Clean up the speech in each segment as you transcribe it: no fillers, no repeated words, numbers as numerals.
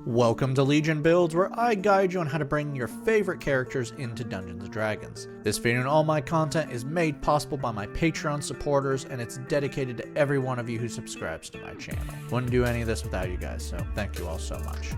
Welcome to Legion Builds, where I guide you on how to bring your favorite characters into Dungeons & Dragons. This video and all my content is made possible by my Patreon supporters, and it's dedicated to every one of you who subscribes to my channel. Wouldn't do any of this without you guys, so thank you all so much.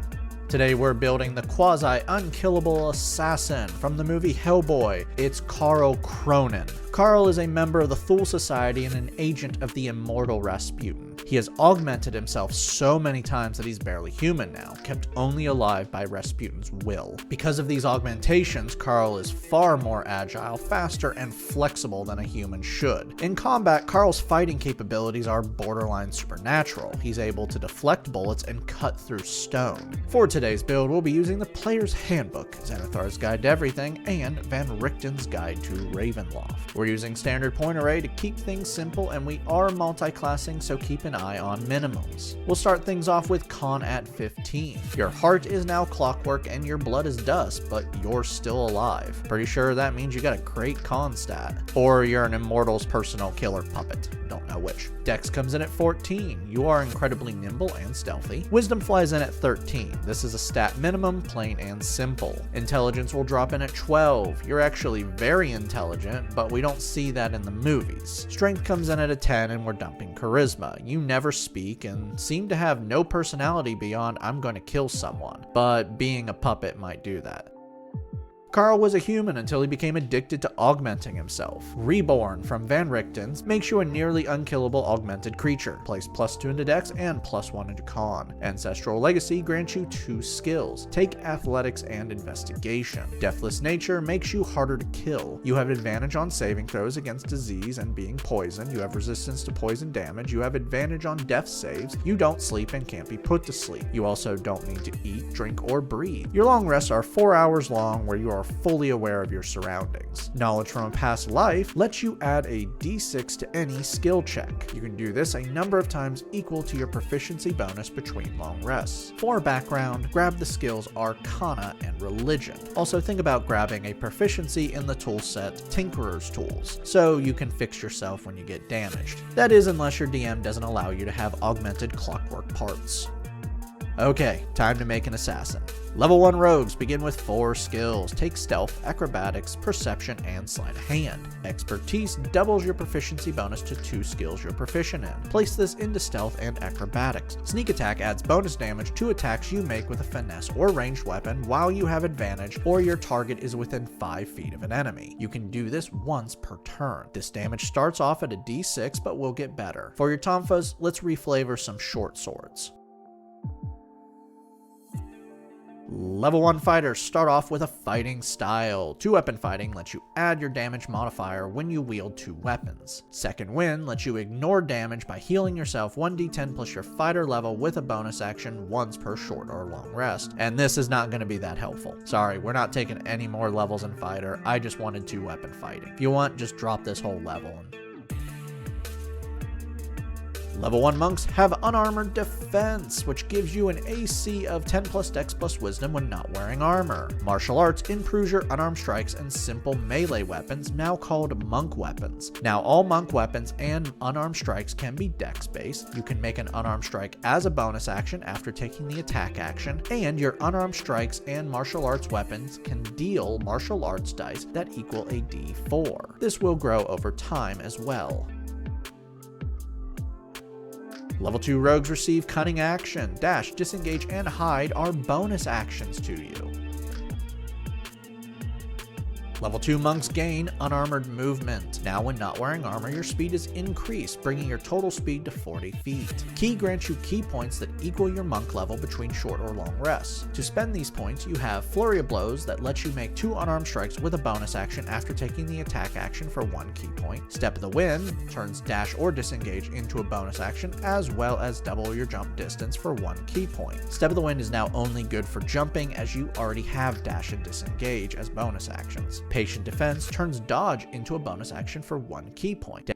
Today we're building the quasi-unkillable assassin from the movie Hellboy. It's Karl Kroenen. Karl is a member of the Thule Society and an agent of the immortal Rasputin. He has augmented himself so many times that he's barely human now, kept only alive by Rasputin's will. Because of these augmentations, Karl is far more agile, faster, and flexible than a human should. In combat, Karl's fighting capabilities are borderline supernatural. He's able to deflect bullets and cut through stone. For today's build, we'll be using the Player's Handbook, Xanathar's Guide to Everything, and Van Richten's Guide to Ravenloft. We're using standard point array to keep things simple, and we are multi-classing, so keep an eye on minimums. We'll start things off with Con at 15. Your heart is now clockwork and your blood is dust, but you're still alive. Pretty sure that means you got a great con stat. Or you're an immortal's personal killer puppet. Don't know which. Dex comes in at 14. You are incredibly nimble and stealthy. Wisdom flies in at 13. This is a stat minimum, plain and simple. Intelligence will drop in at 12. You're actually very intelligent, but we don't see that in the movies. Strength comes in at a 10 and we're dumping charisma. You never speak and seem to have no personality beyond I'm going to kill someone, but being a puppet might do that. Karl was a human until he became addicted to augmenting himself. Reborn from Van Richten's makes you a nearly unkillable augmented creature. Place +2 into Dex and +1 into Con. Ancestral Legacy grants you 2 skills. Take Athletics and Investigation. Deathless Nature makes you harder to kill. You have advantage on saving throws against disease and being poisoned. You have resistance to poison damage. You have advantage on death saves. You don't sleep and can't be put to sleep. You also don't need to eat, drink, or breathe. Your long rests are 4 hours long, where you are fully aware of your surroundings. Knowledge from a past life lets you add a d6 to any skill check. You can do this a number of times equal to your proficiency bonus between long rests. For background, grab the skills Arcana and Religion. Also think about grabbing a proficiency in the tool set Tinkerer's Tools, so you can fix yourself when you get damaged. That is, unless your DM doesn't allow you to have augmented clockwork parts. Okay, time to make an assassin. Level 1 rogues begin with 4 skills. Take Stealth, Acrobatics, Perception, and Sleight of Hand. Expertise doubles your proficiency bonus to 2 skills you're proficient in. Place this into Stealth and Acrobatics. Sneak Attack adds bonus damage to attacks you make with a finesse or ranged weapon while you have advantage or your target is within 5 feet of an enemy. You can do this once per turn. This damage starts off at a d6 but will get better. For your Tonfas, let's reflavor some short swords. Level 1 fighters start off with a fighting style. 2-weapon fighting lets you add your damage modifier when you wield 2 weapons. Second Wind lets you ignore damage by healing yourself 1d10 plus your fighter level with a bonus action once per short or long rest. And this is not going to be that helpful. Sorry, we're not taking any more levels in fighter. I just wanted 2-weapon fighting. If you want, just drop this whole level and Level 1 monks have Unarmored Defense, which gives you an AC of 10 plus Dex plus Wisdom when not wearing armor. Martial Arts improves your unarmed strikes and simple melee weapons, now called monk weapons. Now all monk weapons and unarmed strikes can be Dex based. You can make an unarmed strike as a bonus action after taking the attack action, and your unarmed strikes and martial arts weapons can deal martial arts dice that equal a d4. This will grow over time as well. Level 2 rogues receive Cunning Action. Dash, Disengage, and Hide are bonus actions to you. Level 2 monks gain Unarmored Movement. Now when not wearing armor, your speed is increased, bringing your total speed to 40 feet. Key grants you key points that equal your monk level between short or long rests. To spend these points, you have Flurry of Blows that lets you make 2 unarmed strikes with a bonus action after taking the attack action for 1 key point. Step of the Wind turns Dash or Disengage into a bonus action, as well as double your jump distance for 1 key point. Step of the Wind is now only good for jumping, as you already have Dash and Disengage as bonus actions. Patient Defense turns Dodge into a bonus action for 1 key point.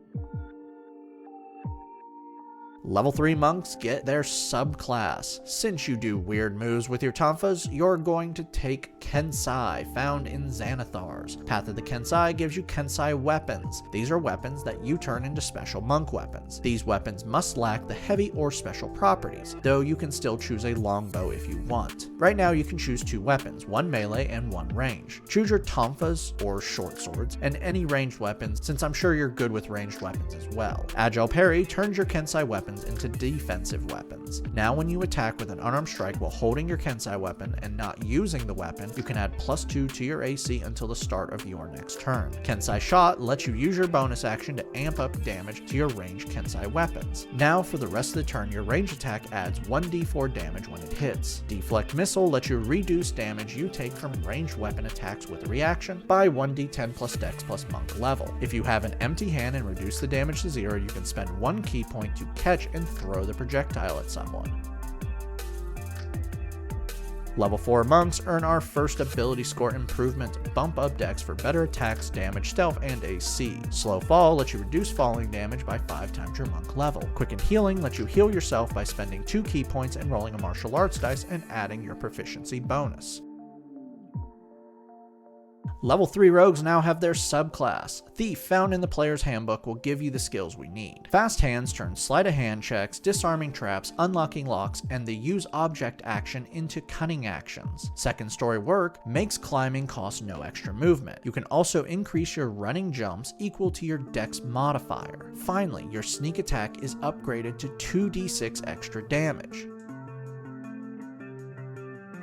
Level 3 monks get their subclass. Since you do weird moves with your tonfas, you're going to take Kensai, found in Xanathars. Path of the Kensai gives you Kensai weapons. These are weapons that you turn into special monk weapons. These weapons must lack the heavy or special properties, though you can still choose a longbow if you want. Right now you can choose 2 weapons, one melee and one range. Choose your tonfas or short swords and any ranged weapons, since I'm sure you're good with ranged weapons as well. Agile parry turns your Kensai weapons into defensive weapons. Now when you attack with an unarmed strike while holding your Kensai weapon and not using the weapon, you can add +2 to your AC until the start of your next turn. Kensai shot lets you use your bonus action to amp up damage to your ranged Kensai weapons. Now for the rest of the turn, your ranged attack adds 1d4 damage when it hits. Deflect missile lets you reduce damage you take from ranged weapon attacks with a reaction by 1d10 plus dex plus monk level. If you have an empty hand and reduce the damage to 0, you can spend 1 key point to catch and throw the projectile at someone. Level 4 monks earn our first ability score improvement, bump up dex for better attacks, damage, stealth, and AC. Slow fall lets you reduce falling damage by 5 times your monk level. Quicken healing lets you heal yourself by spending 2 key points and rolling a martial arts dice and adding your proficiency bonus. Level 3 rogues now have their subclass. Thief, found in the player's handbook, will give you the skills we need. Fast hands turn sleight of hand checks, disarming traps, unlocking locks, and the use object action into cunning actions. Second story work makes climbing cost no extra movement. You can also increase your running jumps equal to your dex modifier. Finally, your sneak attack is upgraded to 2d6 extra damage.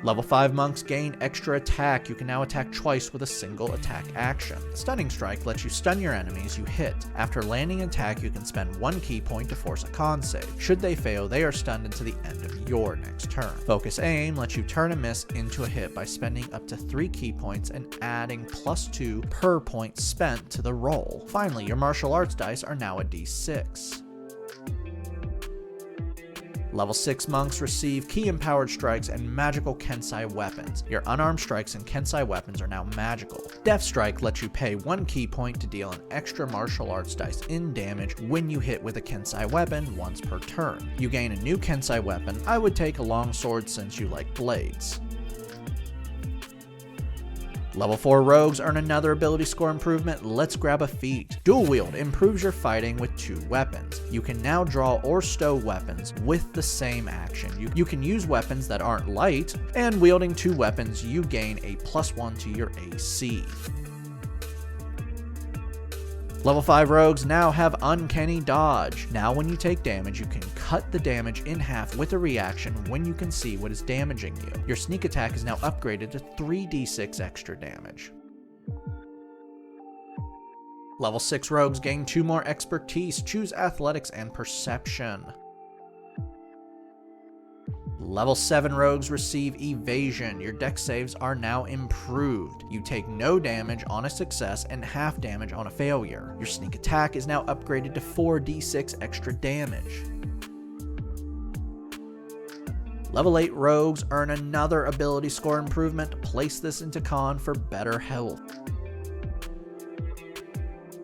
Level 5 monks gain extra attack. You can now attack twice with a single attack action. Stunning Strike lets you stun your enemies you hit. After landing an attack, you can spend 1 key point to force a con save. Should they fail, they are stunned until the end of your next turn. Focus Aim lets you turn a miss into a hit by spending up to 3 key points and adding +2 per point spent to the roll. Finally, your martial arts dice are now a d6. Level 6 monks receive key-empowered strikes and magical Kensai weapons. Your unarmed strikes and Kensai weapons are now magical. Death Strike lets you pay 1 key point to deal an extra martial arts dice in damage when you hit with a Kensai weapon once per turn. You gain a new Kensai weapon. I would take a longsword since you like blades. Level 4 rogues earn another ability score improvement, Let's Grab a Feat. Dual Wield improves your fighting with 2 weapons. You can now draw or stow weapons with the same action. You can use weapons that aren't light, and wielding 2 weapons you gain a +1 to your AC. Level 5 rogues now have Uncanny Dodge. Now when you take damage, you can cut the damage in half with a reaction when you can see what is damaging you. Your sneak attack is now upgraded to 3d6 extra damage. Level 6 rogues gain 2 more expertise. Choose Athletics and Perception. Level 7 rogues receive Evasion. Your dex saves are now improved. You take no damage on a success and half damage on a failure. Your sneak attack is now upgraded to 4d6 extra damage. Level 8 rogues earn another ability score improvement. Place this into con for better health.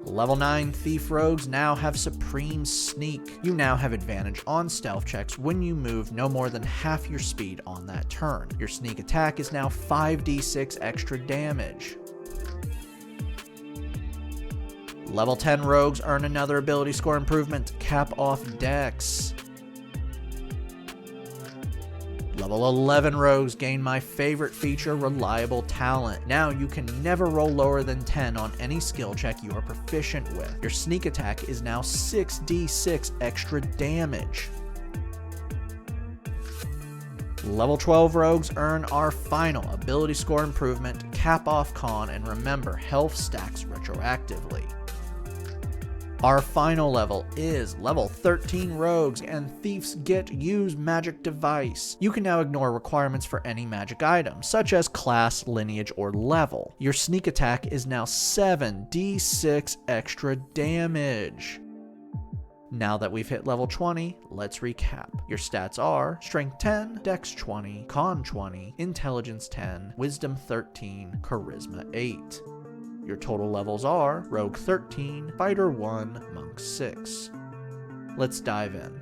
Level 9 Thief rogues now have Supreme Sneak. You now have advantage on stealth checks when you move no more than half your speed on that turn. Your sneak attack is now 5d6 extra damage. Level 10 rogues earn another ability score improvement, Cap Off Dex. Level 11 rogues gain my favorite feature, Reliable Talent. Now you can never roll lower than 10 on any skill check you are proficient with. Your sneak attack is now 6d6 extra damage. Level 12 rogues earn our final ability score improvement, Cap Off Con, and remember, health stacks retroactively. Our final level is level 13 rogues, and thieves get Use Magic Device. You can now ignore requirements for any magic item, such as class, lineage, or level. Your sneak attack is now 7d6 extra damage. Now that we've hit level 20, let's recap. Your stats are Strength 10, Dex 20, Con 20, Intelligence 10, Wisdom 13, Charisma 8. Your total levels are Rogue 13, Fighter 1, Monk 6. Let's dive in.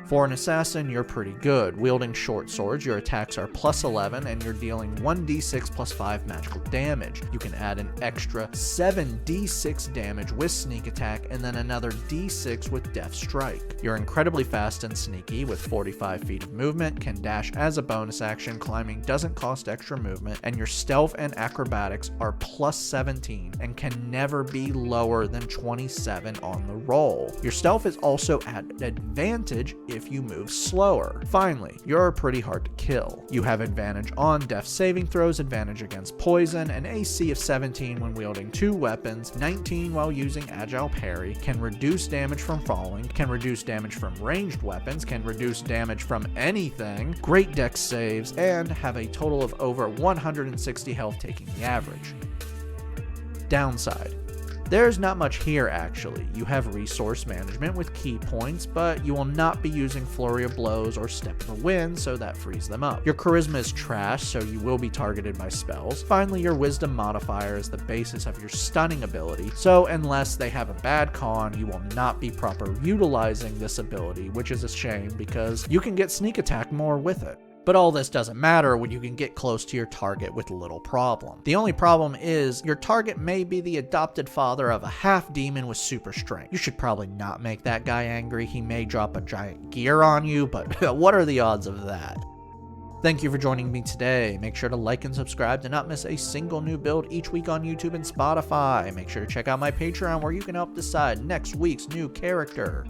For an assassin, you're pretty good. Wielding short swords, your attacks are +11 and you're dealing 1d6 plus 5 magical damage. You can add an extra 7d6 damage with sneak attack and then another d6 with death strike. You're incredibly fast and sneaky with 45 feet of movement, can dash as a bonus action, climbing doesn't cost extra movement, and your stealth and acrobatics are +17 and can never be lower than 27 on the roll. Your stealth is also at advantage if you move slower. Finally, you're pretty hard to kill. You have advantage on death saving throws, advantage against poison, an AC of 17 when wielding 2 weapons, 19 while using agile parry, can reduce damage from falling, can reduce damage from ranged weapons, can reduce damage from anything, great dex saves, and have a total of over 160 health taking the average. Downside. There's not much here actually. You have resource management with key points, but you will not be using Flurry of Blows or Step of the Wind, so that frees them up. Your charisma is trash, so you will be targeted by spells. Finally, your wisdom modifier is the basis of your stunning ability, so unless they have a bad con, you will not be proper utilizing this ability, which is a shame because you can get sneak attack more with it. But all this doesn't matter when you can get close to your target with little problem. The only problem is your target may be the adopted father of a half demon with super strength. You should probably not make that guy angry. He may drop a giant gear on you, but what are the odds of that? Thank you for joining me today. Make sure to like and subscribe to not miss a single new build each week on YouTube and Spotify. Make sure to check out my Patreon where you can help decide next week's new character.